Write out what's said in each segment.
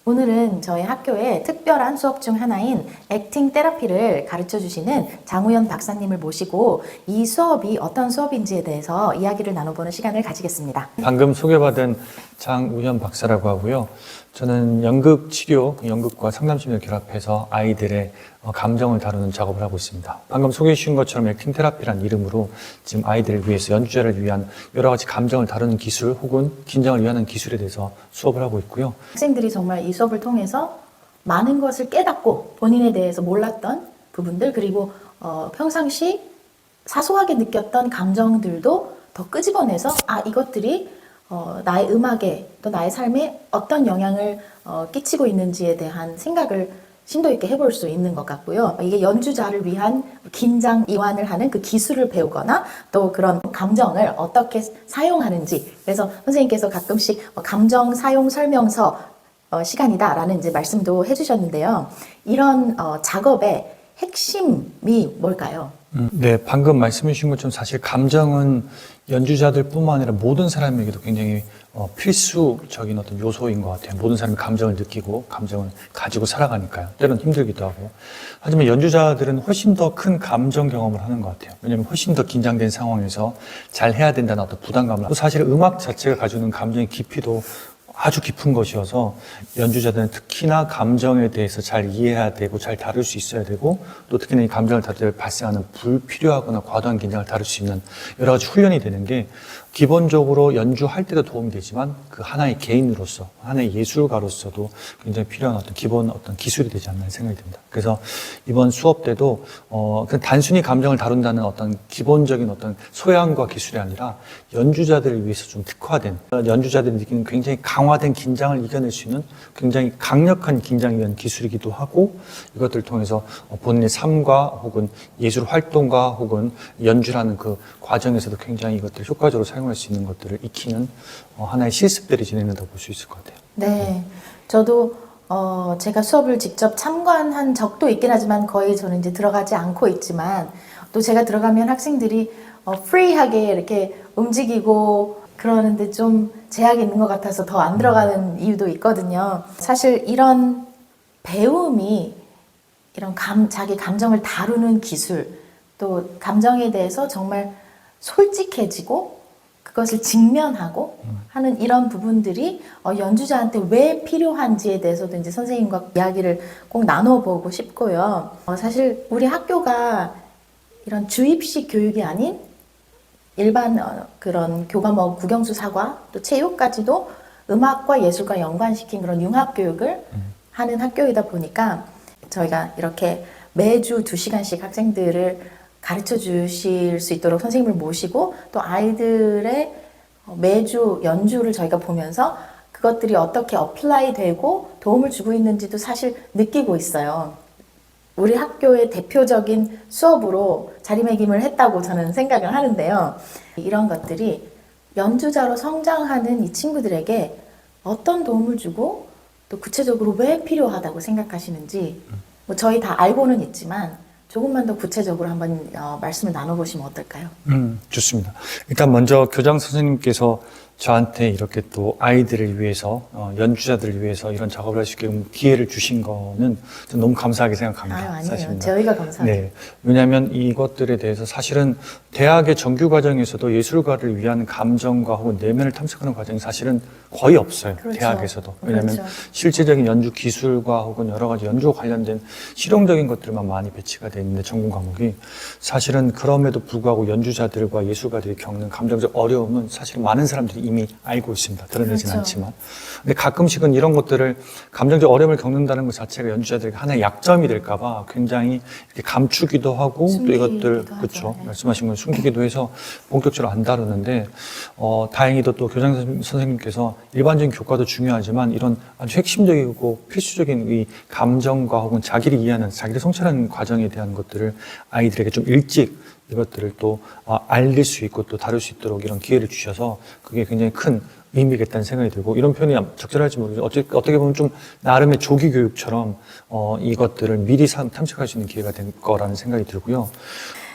오늘은 저희 학교의 특별한 수업 중 하나인 액팅 테라피를 가르쳐 주시는 장우연 박사님을 모시고 이 수업이 어떤 수업인지에 대해서 이야기를 나눠보는 시간을 가지겠습니다. 방금 소개받은 장우연 박사라고 하고요. 저는 연극 치료, 연극과 상담심리를 결합해서 아이들의 감정을 다루는 작업을 하고 있습니다. 방금 소개해 주신 것처럼 액팅 테라피란 이름으로 지금 아이들을 위해서, 연주자를 위한 여러 가지 감정을 다루는 기술 혹은 긴장을 위하는 기술에 대해서 수업을 하고 있고요. 학생들이 정말 이 수업을 통해서 많은 것을 깨닫고 본인에 대해서 몰랐던 부분들, 그리고 평상시 사소하게 느꼈던 감정들도 더 끄집어내서 이것들이 나의 음악에 또 나의 삶에 어떤 영향을 끼치고 있는지에 대한 생각을 심도 있게 해볼 수 있는 것 같고요. 이게 연주자를 위한 긴장 이완을 하는 그 기술을 배우거나 또 그런 감정을 어떻게 사용하는지, 그래서 선생님께서 가끔씩 감정 사용 설명서 시간이다라는 이제 말씀도 해주셨는데요. 이런 작업의 핵심이 뭘까요? 네, 방금 말씀해 주신 것처럼 사실 감정은 연주자들뿐만 아니라 모든 사람에게도 굉장히 필수적인 어떤 요소인 것 같아요. 모든 사람이 감정을 느끼고 감정을 가지고 살아가니까요. 때로는 힘들기도 하고. 하지만 연주자들은 훨씬 더 큰 감정 경험을 하는 것 같아요. 왜냐하면 훨씬 더 긴장된 상황에서 잘 해야 된다는 어떤 부담감을. 또 사실 음악 자체가 가지고 있는 감정의 깊이도 아주 깊은 것이어서 연주자들은 특히나 감정에 대해서 잘 이해해야 되고 잘 다룰 수 있어야 되고, 또 특히나 이 감정을 다룰 때 발생하는 불필요하거나 과도한 긴장을 다룰 수 있는 여러 가지 훈련이 되는 게 기본적으로 연주할 때도 도움이 되지만 그 하나의 개인으로서, 하나의 예술가로서도 굉장히 필요한 어떤 기본 어떤 기술이 되지 않나 생각이 듭니다. 그래서 이번 수업 때도 그냥 단순히 감정을 다룬다는 어떤 기본적인 어떤 소양과 기술이 아니라 연주자들을 위해서 좀 특화된, 연주자들이 느끼는 굉장히 강화된 긴장을 이겨낼 수 있는 굉장히 강력한 긴장에 의한 기술이기도 하고, 이것들을 통해서 본인의 삶과 혹은 예술 활동과 혹은 연주라는 그 과정에서도 굉장히 이것들을 효과적으로 사용할 수 있는 것들을 익히는 하나의 실습들이 진행된다고 볼 수 있을 것 같아요. 네, 저도 제가 수업을 직접 참관한 적도 있긴 하지만 거의 저는 이제 들어가지 않고 있지만, 또 제가 들어가면 학생들이 프리하게 이렇게 움직이고 그러는데 좀 제약이 있는 것 같아서 더 안 들어가는 이유도 있거든요. 사실 이런 배움이 이런 자기 감정을 다루는 기술, 또 감정에 대해서 정말 솔직해지고 그것을 직면하고 하는 이런 부분들이 연주자한테 왜 필요한지에 대해서도 이제 선생님과 이야기를 꼭 나눠보고 싶고요. 사실 우리 학교가 이런 주입식 교육이 아닌 일반 그런 교과목 국영수 사과 또 체육까지도 음악과 예술과 연관시킨 그런 융합 교육을 하는 학교이다 보니까 저희가 이렇게 매주 2시간씩 학생들을 가르쳐 주실 수 있도록 선생님을 모시고 또 아이들의 매주 연주를 저희가 보면서 그것들이 어떻게 어플라이 되고 도움을 주고 있는지도 사실 느끼고 있어요. 우리 학교의 대표적인 수업으로 자리매김을 했다고 저는 생각을 하는데요. 이런 것들이 연주자로 성장하는 이 친구들에게 어떤 도움을 주고 또 구체적으로 왜 필요하다고 생각하시는지, 뭐 저희 다 알고는 있지만 조금만 더 구체적으로 한번 말씀을 나눠보시면 어떨까요? 좋습니다. 일단 먼저 교장 선생님께서 저한테 이렇게 또 아이들을 위해서, 연주자들을 위해서 이런 작업을 할 수 있게 기회를 주신 거는 너무 감사하게 생각합니다. 아니에요. 사실은. 저희가 감사합니다. 네. 왜냐하면 이것들에 대해서 사실은 대학의 정규 과정에서도 예술가를 위한 감정과 혹은 내면을 탐색하는 과정이 사실은 거의 없어요. 그렇죠. 대학에서도. 왜냐하면 그렇죠. 실제적인 연주 기술과 혹은 여러 가지 연주와 관련된 실용적인 것들만 많이 배치가 되어 있는데, 전공 과목이 사실은 그럼에도 불구하고 연주자들과 예술가들이 겪는 감정적 어려움은 사실 많은 사람들이 이미 알고 있습니다. 드러내진 그렇죠. 않지만. 근데 가끔씩은 이런 것들을, 감정적 어려움을 겪는다는 것 자체가 연주자들에게 하나의 약점이 될까봐 굉장히 이렇게 감추기도 하고 또 이것들, 그렇죠. 네. 말씀하신 걸 숨기기도 해서 본격적으로 안 다루는데, 다행히도 또 교장 선생님께서 일반적인 교과도 중요하지만 이런 아주 핵심적이고 필수적인 이 감정과 혹은 자기를 이해하는, 자기를 성찰하는 과정에 대한 것들을 아이들에게 좀 일찍 이것들을 또 알릴 수 있고 또 다룰 수 있도록 이런 기회를 주셔서 그게 굉장히 큰 의미겠다는 생각이 들고, 이런 표현이 적절할지 모르겠어요. 어떻게 보면 좀 나름의 조기 교육처럼 이것들을 미리 탐색할 수 있는 기회가 된 거라는 생각이 들고요.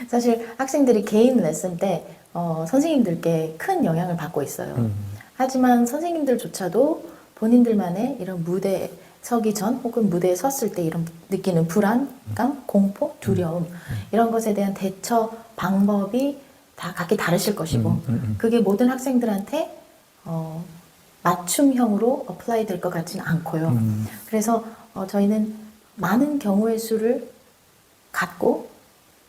사실 학생들이 개인 레슨 때 선생님들께 큰 영향을 받고 있어요. 하지만 선생님들조차도 본인들만의 이런 무대 서기 전 혹은 무대에 섰을 때 이런 느끼는 불안감, 공포, 두려움 이런 것에 대한 대처 방법이 다 각기 다르실 것이고 그게 모든 학생들한테 맞춤형으로 어플라이 될 것 같지는 않고요. 그래서 저희는 많은 경우의 수를 갖고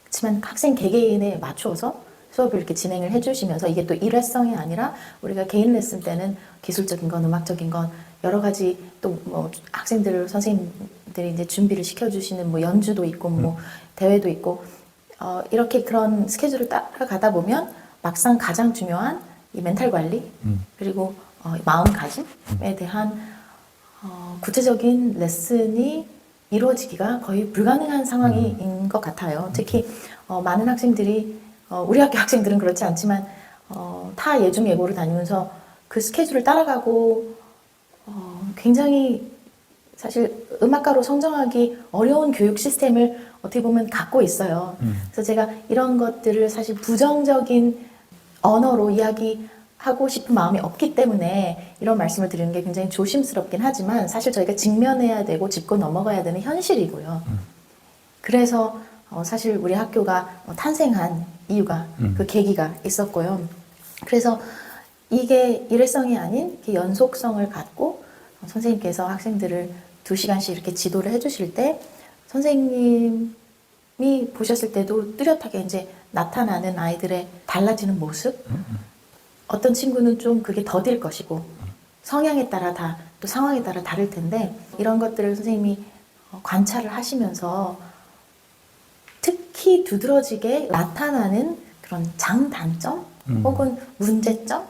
그렇지만 학생 개개인에 맞추어서 수업을 이렇게 진행을 해주시면서 이게 또 일회성이 아니라 우리가 개인 레슨 때는 기술적인 건 음악적인 건 여러 가지 또 뭐 학생들을 선생님들이 이제 준비를 시켜주시는 뭐 연주도 있고 뭐 대회도 있고 이렇게 그런 스케줄을 따라가다 보면 막상 가장 중요한 이 멘탈 관리 그리고 마음가짐에 대한 구체적인 레슨이 이루어지기가 거의 불가능한 상황인 것 같아요. 특히 많은 학생들이 우리 학교 학생들은 그렇지 않지만 타 예중 예고를 다니면서 그 스케줄을 따라가고 굉장히 사실 음악가로 성장하기 어려운 교육 시스템을 어떻게 보면 갖고 있어요. 그래서 제가 이런 것들을 사실 부정적인 언어로 이야기하고 싶은 마음이 없기 때문에 이런 말씀을 드리는 게 굉장히 조심스럽긴 하지만 사실 저희가 직면해야 되고 짚고 넘어가야 되는 현실이고요. 그래서 사실 우리 학교가 탄생한 이유가 그 계기가 있었고요. 그래서 이게 일회성이 아닌 이렇게 연속성을 갖고 선생님께서 학생들을 2시간씩 이렇게 지도를 해주실 때 선생님이 보셨을 때도 뚜렷하게 이제 나타나는 아이들의 달라지는 모습 어떤 친구는 좀 그게 더딜 것이고 성향에 따라 또 상황에 따라 다를 텐데 이런 것들을 선생님이 관찰을 하시면서 특히 두드러지게 나타나는 그런 장단점 혹은 문제점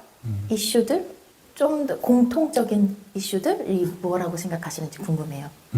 이슈들 좀 더 공통적인 이슈들이 뭐라고 생각하시는지 궁금해요.